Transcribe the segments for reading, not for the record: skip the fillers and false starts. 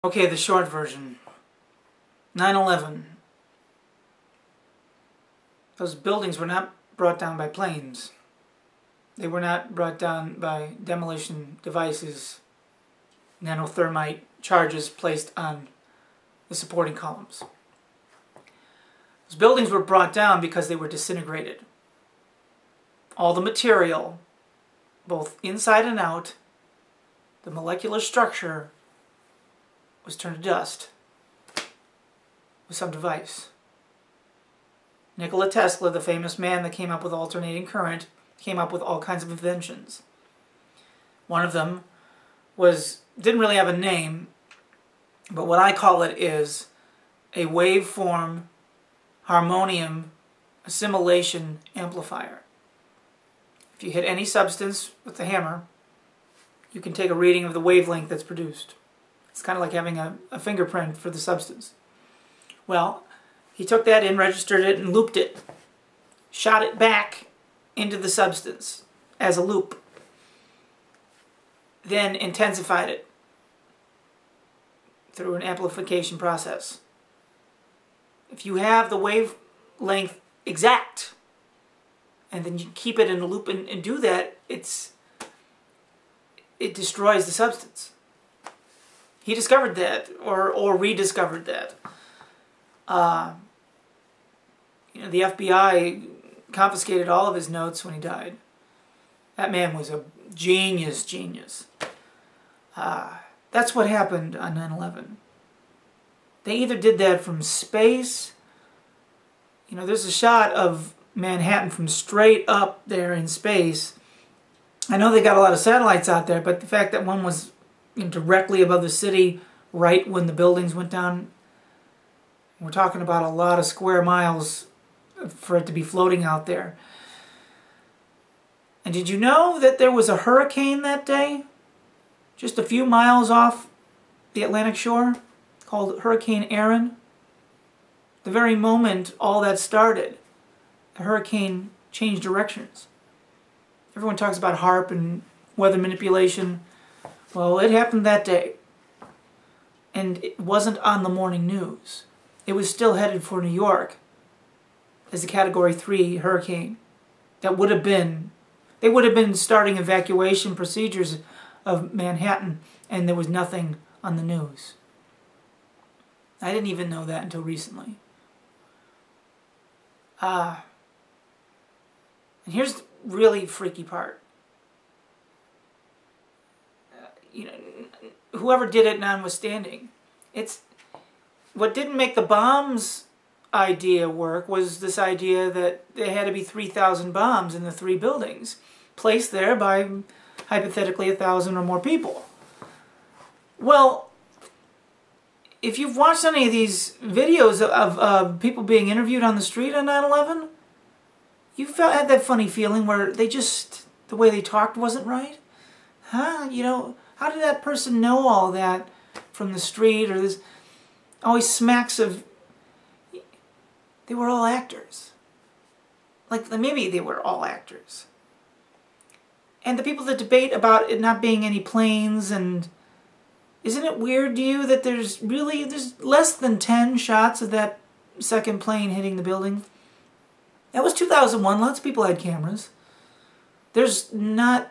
Okay, the short version. 9/11. Those buildings were not brought down by planes. They were not brought down by demolition devices, nanothermite charges placed on the supporting columns. Those buildings were brought down because they were disintegrated. All the material, both inside and out, the molecular structure, was turned to dust with some device. Nikola Tesla, the famous man that came up with alternating current, came up with all kinds of inventions. One of them didn't really have a name, but what I call it is a waveform Harmonium Assimilation Amplifier. If you hit any substance with the hammer, you can take a reading of the wavelength that's produced. It's kind of like having a fingerprint for the substance. Well, he took that in, registered it, and looped it. Shot it back into the substance as a loop. Then intensified it through an amplification process. If you have the wavelength exact, and then you keep it in a loop and do that, it destroys the substance. He discovered that, or rediscovered that. The FBI confiscated all of his notes when he died. That man was a genius. That's what happened on 9/11. They either did that from space. There's a shot of Manhattan from straight up there in space. I know they got a lot of satellites out there, but the fact that one was directly above the city right when the buildings went down, we're talking about a lot of square miles for it to be floating out there. And did you know that there was a hurricane that day, just a few miles off the Atlantic shore, called Hurricane Aaron? The very moment all that started, the hurricane changed directions. Everyone talks about HARP and weather manipulation. Well, it happened that day. And it wasn't on the morning news. It was still headed for New York as a Category 3 hurricane. They would have been starting evacuation procedures of Manhattan, and there was nothing on the news. I didn't even know that until recently. And here's the really freaky part. Whoever did it notwithstanding, what didn't make the bombs idea work was this idea that there had to be 3,000 bombs in the 3 buildings, placed there by hypothetically 1,000 or more people. Well, if you've watched any of these videos of people being interviewed on the street on 9/11, you had that funny feeling where the way they talked wasn't right. Huh? How did that person know all that from the street? Or this always smacks of, they were all actors. Like, maybe they were all actors. And the people that debate about it not being any planes, and isn't it weird to you that there's less than 10 shots of that second plane hitting the building? That was 2001. Lots of people had cameras. There's not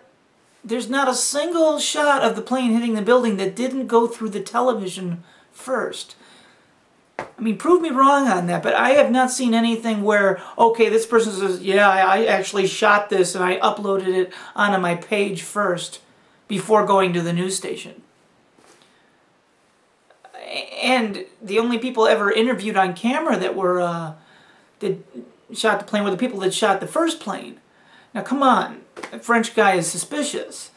a single shot of the plane hitting the building that didn't go through the television first. I mean, prove me wrong on that, but I have not seen anything where, okay, this person says, yeah, I actually shot this and I uploaded it onto my page first before going to the news station. And the only people ever interviewed on camera that shot the plane were the people that shot the first plane. Now, come on. The French guy is suspicious.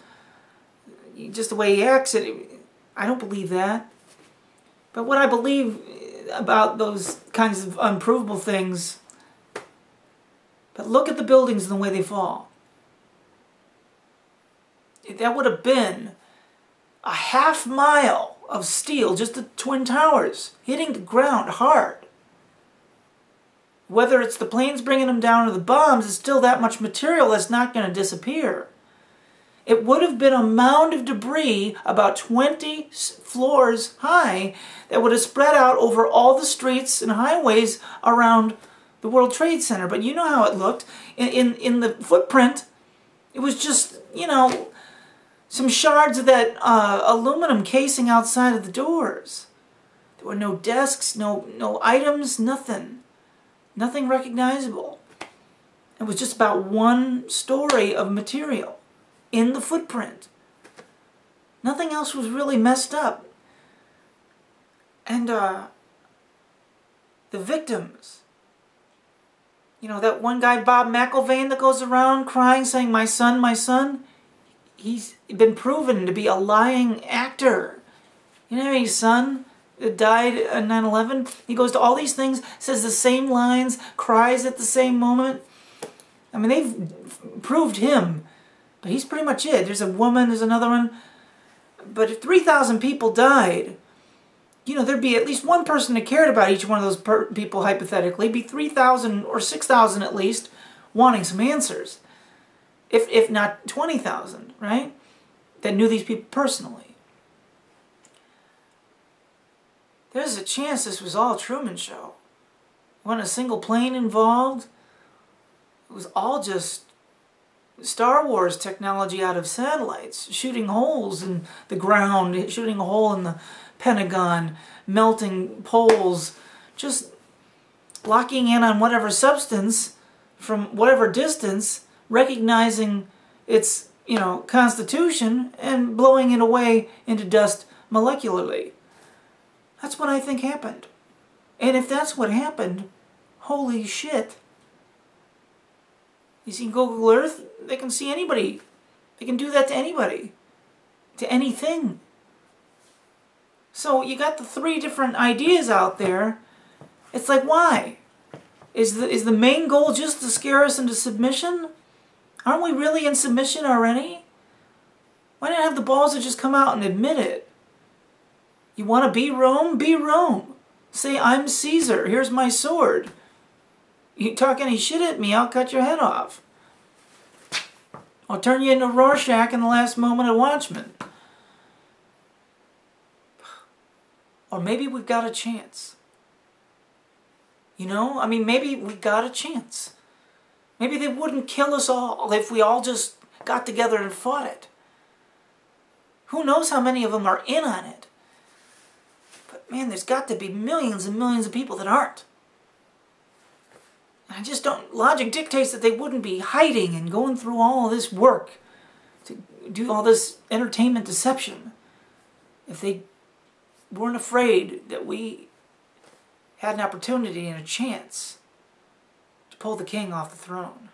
Just the way he acts, I don't believe that. But what I believe about those kinds of unprovable things, but look at the buildings and the way they fall. That would have been a half mile of steel, just the Twin Towers, hitting the ground hard. Whether it's the planes bringing them down or the bombs, it's still that much material that's not going to disappear. It would have been a mound of debris about 20 floors high that would have spread out over all the streets and highways around the World Trade Center. But you know how it looked. In the footprint, it was just, you know, some shards of that aluminum casing outside of the doors. There were no desks, no items, nothing. Nothing recognizable. It was just about one story of material in the footprint. Nothing else was really messed up. And the victims. You know, that one guy, Bob McIlvaine, that goes around crying, saying, my son, he's been proven to be a lying actor. You know his son that died on 9/11? He goes to all these things, says the same lines, cries at the same moment. I mean, they've proved him, but he's pretty much it. There's a woman, there's another one. But if 3,000 people died, you know, there'd be at least one person that cared about each one of those people, hypothetically. Be 3,000 or 6,000 at least wanting some answers. If not 20,000, right? That knew these people personally. There's a chance this was all a Truman Show. Wasn't a single plane involved. It was all just Star Wars technology out of satellites, shooting holes in the ground, shooting a hole in the Pentagon, melting poles, just locking in on whatever substance from whatever distance, recognizing its, you know, constitution and blowing it away into dust molecularly. That's what I think happened. And if that's what happened, holy shit. You see Google Earth, they can see anybody. They can do that to anybody. To anything. So you got the three different ideas out there. It's like, why? Is the main goal just to scare us into submission? Aren't we really in submission already? Why not have the balls to just come out and admit it? You want to be Rome? Be Rome. Say, I'm Caesar. Here's my sword. You talk any shit at me, I'll cut your head off. I'll turn you into Rorschach in the last moment of Watchmen. Or maybe we've got a chance. You know? I mean, maybe we got a chance. Maybe they wouldn't kill us all if we all just got together and fought it. Who knows how many of them are in on it? But man, there's got to be millions and millions of people that aren't. I just don't... Logic dictates that they wouldn't be hiding and going through all this work to do all this entertainment deception if they weren't afraid that we had an opportunity and a chance to pull the king off the throne.